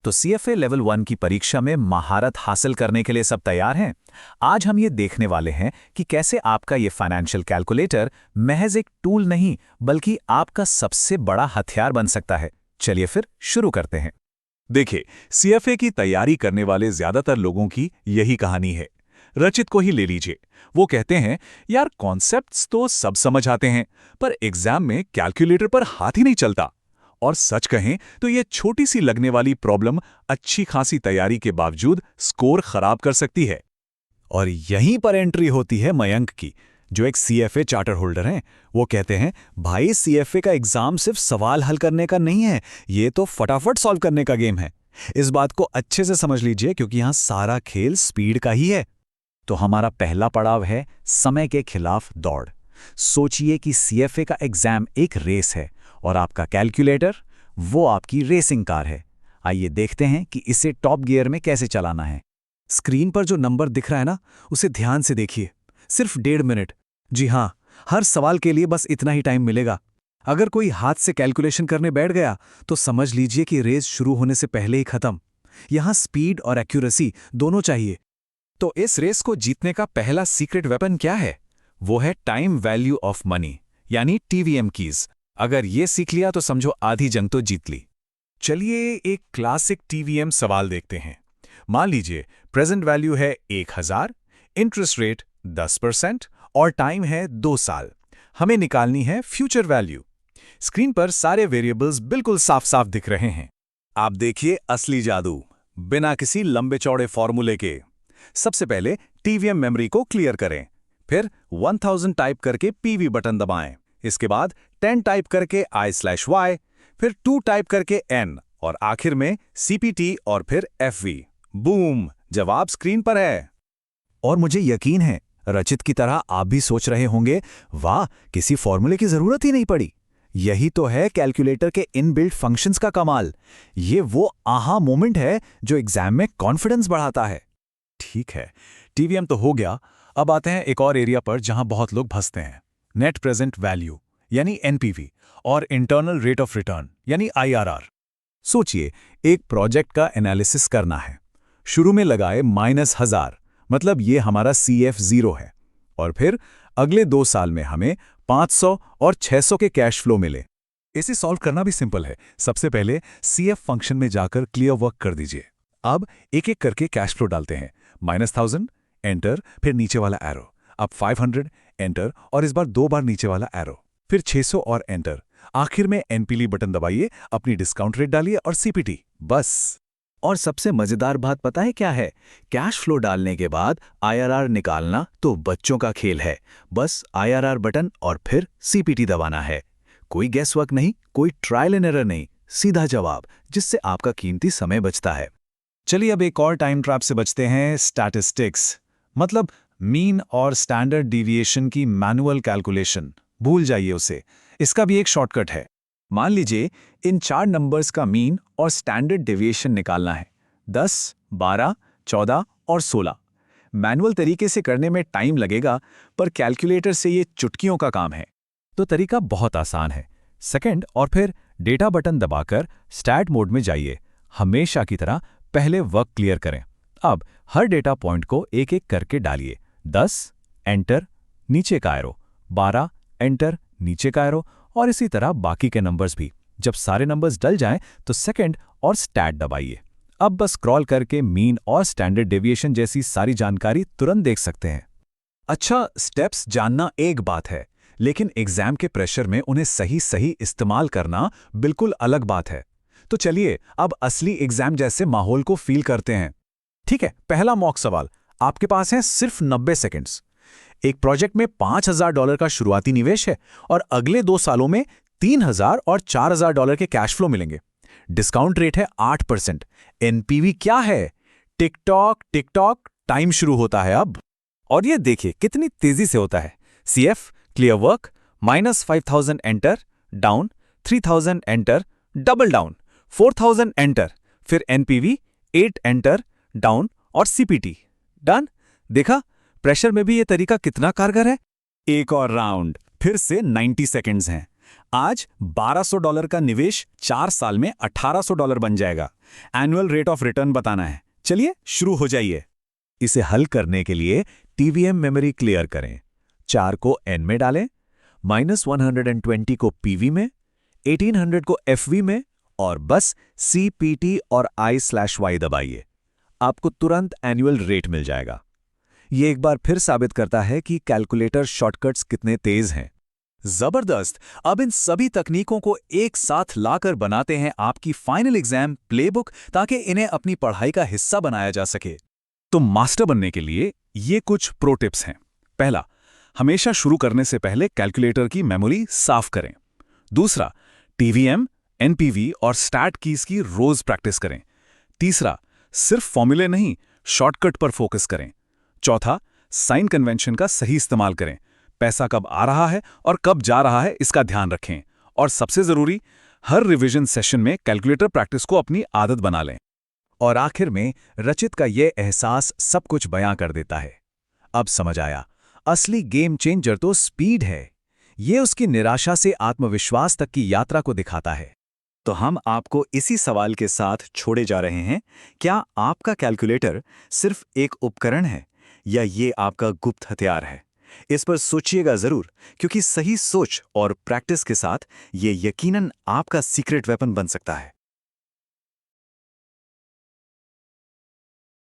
तो CFA level 1 की परीक्षा में महारत हासिल करने के लिए सब तैयार हैं? आज हम ये देखने वाले हैं कि कैसे आपका ये फाइनेंशियल कैलकुलेटर महज एक टूल नहीं बल्कि आपका सबसे बड़ा हथियार बन सकता है। चलिए फिर शुरू करते हैं। देखिए, सीएफए की तैयारी करने वाले ज्यादातर लोगों की यही कहानी है। रचित को ही ले लीजिए। वो कहते हैं, यार कॉन्सेप्ट्स तो सब समझ आते हैं, पर एग्जाम में कैलकुलेटर पर हाथ ही नहीं चलता। और सच कहें तो ये छोटी सी लगने वाली प्रॉब्लम अच्छी खासी तैयारी के बावजूद स्कोर खराब कर सकती है। और यहीं पर एंट्री होती है मयंक की, जो एक सीएफए चार्टर होल्डर हैं। वो कहते हैं, भाई सीएफए का एग्जाम सिर्फ सवाल हल करने का नहीं है, ये तो फटाफट सॉल्व करने का गेम है। इस बात को अच्छे से समझ लीजिए, क्योंकि यहां सारा खेल स्पीड का ही है। तो हमारा पहला पड़ाव है समय के खिलाफ दौड़। सोचिए कि सीएफए का एग्जाम एक रेस है और आपका कैलकुलेटर वो आपकी रेसिंग कार है। आइए देखते हैं कि इसे टॉप गियर में कैसे चलाना है। स्क्रीन पर जो नंबर दिख रहा है ना, उसे ध्यान से देखिए। सिर्फ 1.5 मिनट। जी हाँ, हर सवाल के लिए बस इतना ही टाइम मिलेगा। अगर कोई हाथ से कैलकुलेशन करने बैठ गया तो समझ लीजिए कि रेस शुरू होने से पहले ही खत्म। यहां स्पीड और एक्यूरेसी दोनों चाहिए। तो इस रेस को जीतने का पहला सीक्रेट वेपन क्या है? वो है टाइम वैल्यू ऑफ मनी, यानी टीवीएम कीज। अगर ये सीख लिया तो समझो आधी जंग तो जीत ली। चलिए एक क्लासिक टीवीएम सवाल देखते हैं। मान लीजिए प्रेजेंट वैल्यू है 1000, इंटरेस्ट रेट 10% और टाइम है 2 साल। हमें निकालनी है फ्यूचर वैल्यू। स्क्रीन पर सारे वेरिएबल्स बिल्कुल साफ साफ दिख रहे हैं। आप देखिए असली जादू, बिना किसी लंबे चौड़े फॉर्मूले के। सबसे पहले टीवीएम मेमोरी को क्लियर करें, फिर 1000 टाइप करके पीवी बटन दबाएं। इसके बाद 10 टाइप करके I/Y, फिर 2 टाइप करके N और आखिर में CPT और फिर FV। बूम, जवाब स्क्रीन पर है। और मुझे यकीन है रचित की तरह आप भी सोच रहे होंगे, वाह, किसी फॉर्मूले की जरूरत ही नहीं पड़ी। यही तो है कैलकुलेटर के इनबिल्ट फंक्शंस का कमाल। ये वो आहा मोमेंट है जो एग्जाम में कॉन्फिडेंस बढ़ाता है। ठीक है, टीवीएम तो हो गया। अब आते हैं एक और एरिया पर जहां बहुत लोग फंसते हैं, नेट प्रेजेंट वैल्यू यानी एनपीवी और इंटरनल रेट ऑफ रिटर्न यानी आईआरआर। सोचिए एक प्रोजेक्ट का एनालिसिस करना है। शुरू में लगाए -1000, मतलब ये हमारा CF0 है, और फिर अगले 2 साल में हमें 500 और 600 के कैश फ्लो मिले। इसे सॉल्व करना भी सिंपल है। सबसे पहले CF फंक्शन में जाकर क्लियर वर्क कर दीजिए। अब एक एक करके कैश फ्लो डालते हैं। -1000 एंटर, फिर नीचे वाला एरो। अब 500 एंटर और इस बार 2 बार नीचे वाला एरो, फिर 600 और एंटर। आखिर में एनपीली बटन दबाइए, अपनी डिस्काउंट रेट डालिए और सीपीटी, बस। और सबसे मजेदार बात पता है क्या है? कैश फ्लो डालने के बाद आईआरआर निकालना तो बच्चों का खेल है। बस आईआरआर बटन और फिर सीपीटी दबाना है। कोई गैस वर्क नहीं, कोई ट्रायल एंड एरर नहीं, सीधा जवाब, जिससे आपका कीमती समय बचता है। चलिए अब एक और टाइम ट्रैप से बचते हैं, स्टैटिस्टिक्स, मतलब मीन और स्टैंडर्ड डिविएशन की मैनुअल कैलकुलेशन। भूल जाइए उसे। इसका भी एक शॉर्टकट है। मान लीजिए इन 4 नंबर्स का मीन और स्टैंडर्ड डेविएशन निकालना है, 10, 12, 14 और 16। मैनुअल तरीके से करने में टाइम लगेगा, पर कैलकुलेटर से ये चुटकियों का काम है। तो तरीका बहुत आसान है। सेकंड और फिर डेटा बटन दबाकर स्टैट मोड में जाइए। हमेशा की तरह पहले वर्क क्लियर करें। अब हर डेटा पॉइंट को एक एक करके डालिए। 10 एंटर, नीचे का एरो, 12 एंटर, नीचे का एरो, और इसी तरह बाकी के नंबर्स भी। जब सारे नंबर्स डल जाएं तो सेकंड और स्टैट दबाइए। अब बस स्क्रॉल करके मीन और स्टैंडर्ड डेविएशन जैसी सारी जानकारी तुरंत देख सकते हैं। अच्छा, स्टेप्स जानना एक बात है, लेकिन एग्जाम के प्रेशर में उन्हें सही सही इस्तेमाल करना बिल्कुल अलग बात है। तो चलिए अब असली एग्जाम जैसे माहौल को फील करते हैं। ठीक है, पहला मॉक सवाल। आपके पास है सिर्फ 90 सेकंड्स। एक प्रोजेक्ट में $5000 का शुरुआती निवेश है और अगले 2 सालों में $3000 और $4000 के कैश फ्लो मिलेंगे। डिस्काउंट रेट है 8%। एनपीवी क्या है? टिकटॉक टिकटॉक, टाइम शुरू होता है अब। और ये देखिए कितनी तेजी से होता है। CF clear work, -5000 enter, down, 3000 enter, double down, 4000 enter, फिर एनपीवी 8 एंटर, डाउन और सीपीटी डन। देखा, प्रेशर में भी ये तरीका कितना कारगर है। एक और राउंड, फिर से 90 सेकंड्स हैं। आज $1200 का निवेश 4 साल में $1800 बन जाएगा। एनुअल रेट ऑफ रिटर्न बताना है। चलिए शुरू हो जाइए। इसे हल करने के लिए टीवीएम मेमोरी क्लियर करें। 4 को एन में डालें, -120 को पीवी में, 1800 को एफवी में और बस CPT और I/Y दबाइए। आपको तुरंत एनुअल रेट मिल जाएगा। ये एक बार फिर साबित करता है कि कैलकुलेटर शॉर्टकट्स कितने तेज हैं। जबरदस्त। अब इन सभी तकनीकों को एक साथ लाकर बनाते हैं आपकी फाइनल एग्जाम प्लेबुक, ताकि इन्हें अपनी पढ़ाई का हिस्सा बनाया जा सके। तो मास्टर बनने के लिए ये कुछ प्रो टिप्स हैं। पहला, हमेशा शुरू करने से पहले कैलकुलेटर की मेमोरी साफ करें। दूसरा, टीवीएम, एनपीवी और स्टैट कीज की रोज प्रैक्टिस करें। तीसरा, सिर्फ फॉर्मूले नहीं, शॉर्टकट पर फोकस करें। चौथा, साइन कन्वेंशन का सही इस्तेमाल करें। पैसा कब आ रहा है और कब जा रहा है इसका ध्यान रखें। और सबसे जरूरी, हर रिवीजन सेशन में कैलकुलेटर प्रैक्टिस को अपनी आदत बना लें। और आखिर में रचित का यह एहसास सब कुछ बयां कर देता है। अब समझ आया, असली गेम चेंजर तो स्पीड है। ये उसकी निराशा से आत्मविश्वास तक की यात्रा को दिखाता है। तो हम आपको इसी सवाल के साथ छोड़े जा रहे हैं, क्या आपका कैलकुलेटर सिर्फ एक उपकरण है या ये आपका गुप्त हथियार है? इस पर सोचिएगा जरूर, क्योंकि सही सोच और प्रैक्टिस के साथ ये यकीनन आपका सीक्रेट वेपन बन सकता है।